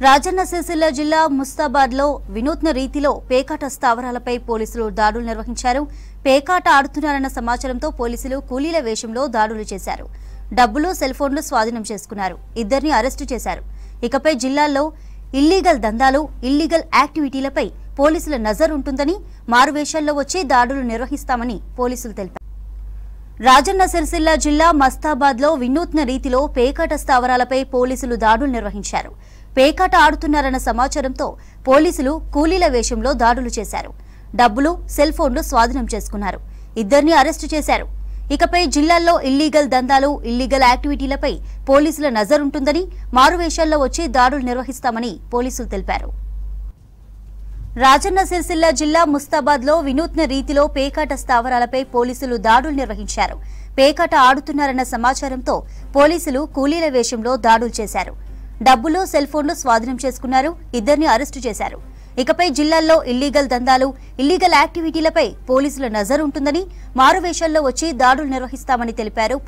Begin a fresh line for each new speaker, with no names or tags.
రాజన్న సిరిసిల్ల జిల్లా ముస్తాబాద్లో వినూత్న రీతిలో పేకాట స్థావరాలపై పోలీసులు దాడులు నిర్వహించారు. పేకాట ఆడుతున్నారన్న సమాచారంతో పోలీసులు కూలీల వేషంలో దాడులు చేశారు. డబ్బులు, సెల్ ఫోన్లు స్వాధీనం చేసుకున్నారు. ఇద్దరిని అరెస్టు చేశారు. ఇకపై జిల్లాలో ఇల్లీగల్ దందాలు, ఇల్లీగల్ యాక్టివిటీలపై పోలీసుల నజర్ ఉంటుందని, మారువేషాల్లో వచ్చి దాడులు నిర్వహిస్తామని పోలీసులు తెలిపారు. రాజన్న సిరిసిల్ల జిల్లా మస్తాబాద్లో వినూత్న రీతిలో పేకాట స్థావరాలపై పోలీసులు దాడులు నిర్వహించారు. పేకాట ఆడుతున్నారన్న సమాచారంతో పోలీసులు కూలీల వేషంలో దాడులు చేశారు. డబ్బులు, సెల్ ఫోన్లు స్వాధీనం చేసుకున్నారు. ఇద్దరిని అరెస్టు చేశారు. ఇకపై జిల్లాల్లో ఇల్లీగల్ దందాలు, ఇల్లీగల్ యాక్టివిటీలపై పోలీసుల నజర్ ఉంటుందని, మారువేషాల్లో వచ్చి దాడులు నిర్వహిస్తామని పోలీసులు తెలిపారు. రాజన్న సిరిసిల్ల జిల్లా ముస్తాబాద్లో వినూత్న రీతిలో పేకాట స్థావరాలపై పోలీసులు దాడులు నిర్వహించారు. పేకాట ఆడుతున్నారన్న సమాచారంతో పోలీసులు కూలీల వేషంలో దాడులు చేశారు. డబ్బులు, సెల్ ఫోన్లు స్వాధీనం చేసుకున్నారు. ఇద్దరిని అరెస్టు చేశారు. ఇకపై జిల్లాల్లో ఇల్లీగల్ దందాలు, ఇల్లీగల్ యాక్టివిటీలపై పోలీసుల నజర్ ఉంటుందని, మారువేషాల్లో వచ్చి దాడులు నిర్వహిస్తామని తెలిపారు.